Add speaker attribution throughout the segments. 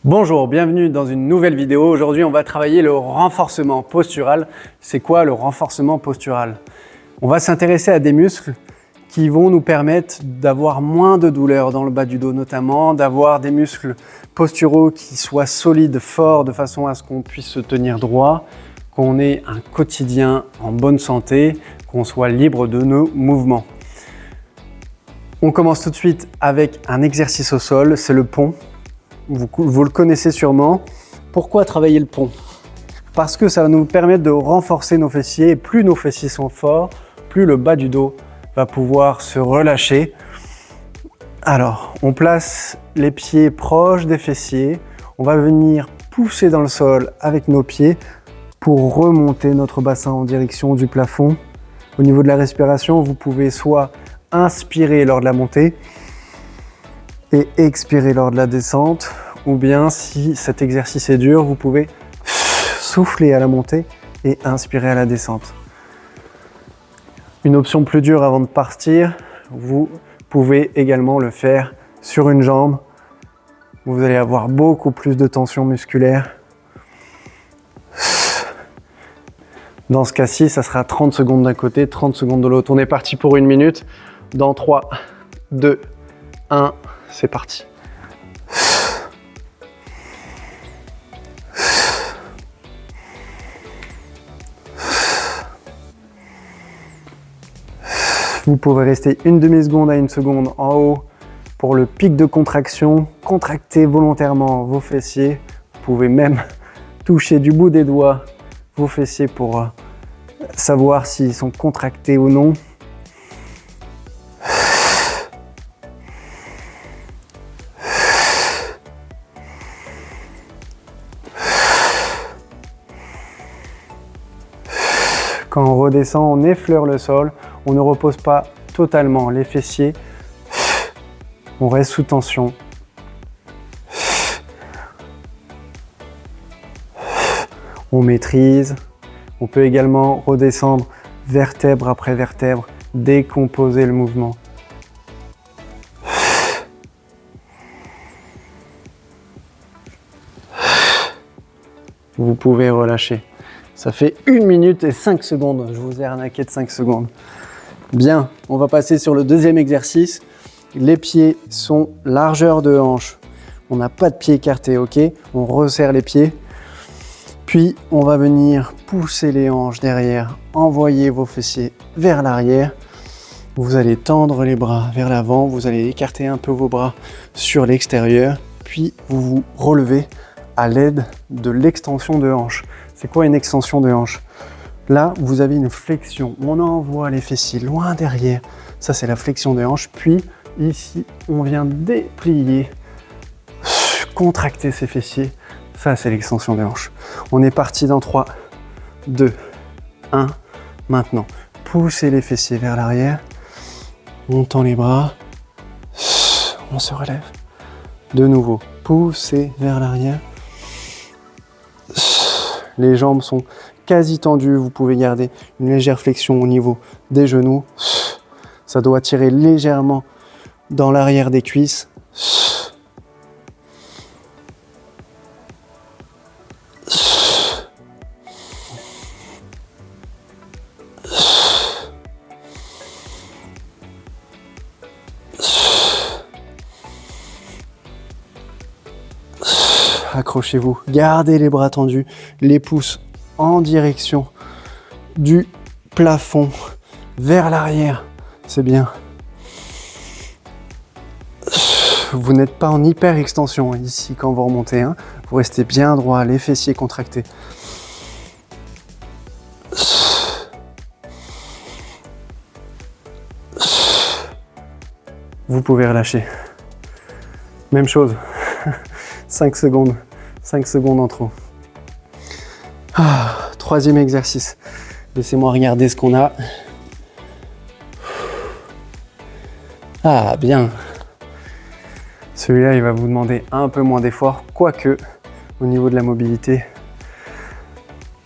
Speaker 1: Bonjour, bienvenue dans une nouvelle vidéo. Aujourd'hui, on va travailler le renforcement postural. C'est quoi le renforcement postural? On va s'intéresser à des muscles qui vont nous permettre d'avoir moins de douleur dans le bas du dos notamment, d'avoir des muscles posturaux qui soient solides, forts, de façon à ce qu'on puisse se tenir droit, qu'on ait un quotidien en bonne santé, qu'on soit libre de nos mouvements. On commence tout de suite avec un exercice au sol, c'est le pont. Vous le connaissez sûrement. Pourquoi travailler le pont? Parce que ça va nous permettre de renforcer nos fessiers. Et plus nos fessiers sont forts, plus le bas du dos va pouvoir se relâcher. Alors, on place les pieds proches des fessiers. On va venir pousser dans le sol avec nos pieds pour remonter notre bassin en direction du plafond. Au niveau de la respiration, vous pouvez soit inspirer lors de la montée et expirer lors de la descente, ou bien si cet exercice est dur, vous pouvez souffler à la montée et inspirer à la descente. Une option plus dure avant de partir, vous pouvez également le faire sur une jambe. Vous allez avoir beaucoup plus de tension musculaire. Dans ce cas-ci, ça sera 30 secondes d'un côté, 30 secondes de l'autre. On est parti pour 1 minute. Dans 3, 2, 1, c'est parti. Vous pouvez rester une demi-seconde à 1 seconde en haut pour le pic de contraction. Contractez volontairement vos fessiers. Vous pouvez même toucher du bout des doigts vos fessiers pour savoir s'ils sont contractés ou non. Quand on redescend, on effleure le sol, on ne repose pas totalement les fessiers, on reste sous tension. On maîtrise, on peut également redescendre vertèbre après vertèbre, décomposer le mouvement. Vous pouvez relâcher. Ça fait 1 minute et 5 secondes. Je vous ai arnaqué de 5 secondes. Bien, on va passer sur le deuxième exercice. Les pieds sont largeur de hanche. On n'a pas de pieds écartés, ok? On resserre les pieds. Puis, on va venir pousser les hanches derrière. Envoyer vos fessiers vers l'arrière. Vous allez tendre les bras vers l'avant. Vous allez écarter un peu vos bras sur l'extérieur. Puis, vous vous relevez à l'aide de l'extension de hanche. C'est quoi une extension de hanche? Là, vous avez une flexion. On envoie les fessiers loin derrière. Ça, c'est la flexion de hanche. Puis, ici, on vient déplier, contracter ses fessiers. Ça, c'est l'extension de hanche. On est parti dans 3, 2, 1. Maintenant, poussez les fessiers vers l'arrière. On tend les bras. On se relève. De nouveau, poussez vers l'arrière. Les jambes sont quasi tendues, vous pouvez garder une légère flexion au niveau des genoux. Ça doit tirer légèrement dans l'arrière des cuisses. Accrochez-vous, gardez les bras tendus, les pouces en direction du plafond, vers l'arrière, c'est bien. Vous n'êtes pas en hyper extension ici quand vous remontez, hein. Vous restez bien droit, les fessiers contractés. Vous pouvez relâcher. Même chose. 5 secondes en trop. Troisième exercice. Laissez-moi regarder ce qu'on a. Ah, bien. Celui-là, il va vous demander un peu moins d'effort, quoique au niveau de la mobilité,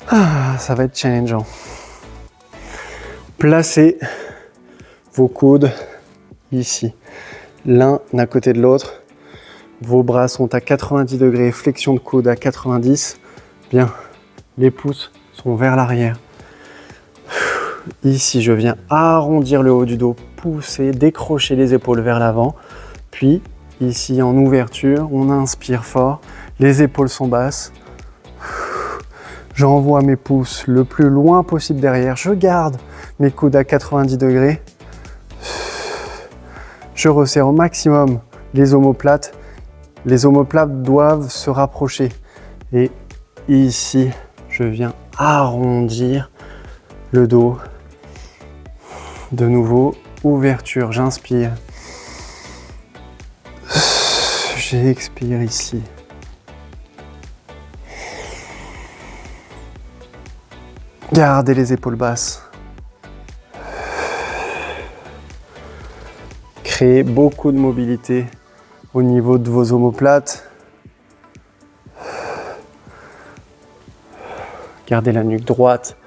Speaker 1: ça va être challengeant. Placez vos coudes ici, l'un à côté de l'autre. Vos bras sont à 90 degrés, flexion de coude à 90. Bien, les pouces sont vers l'arrière. Ici, je viens arrondir le haut du dos, pousser, décrocher les épaules vers l'avant. Puis, ici, en ouverture, on inspire fort, les épaules sont basses. J'envoie mes pouces le plus loin possible derrière. Je garde mes coudes à 90 degrés. Je resserre au maximum les omoplates. Les omoplates doivent se rapprocher. Et ici, je viens arrondir le dos. De nouveau, ouverture, j'inspire. J'expire ici. Gardez les épaules basses. Créez beaucoup de mobilité au niveau de vos omoplates. Gardez la nuque droite,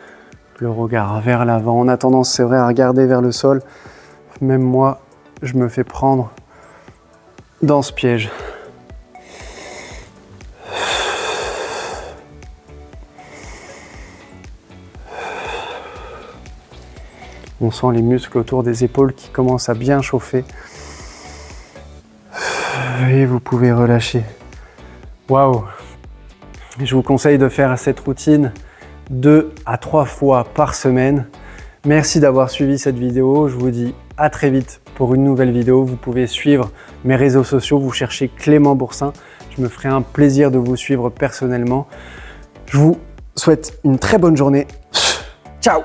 Speaker 1: le regard vers l'avant. On a tendance, c'est vrai, à regarder vers le sol. Même moi, je me fais prendre dans ce piège. On sent les muscles autour des épaules qui commencent à bien chauffer. Et vous pouvez relâcher. Waouh! Je vous conseille de faire cette routine 2 à 3 fois par semaine. Merci d'avoir suivi cette vidéo. Je vous dis à très vite pour une nouvelle vidéo. Vous pouvez suivre mes réseaux sociaux. Vous cherchez Clément Boursin. Je me ferai un plaisir de vous suivre personnellement. Je vous souhaite une très bonne journée. Ciao!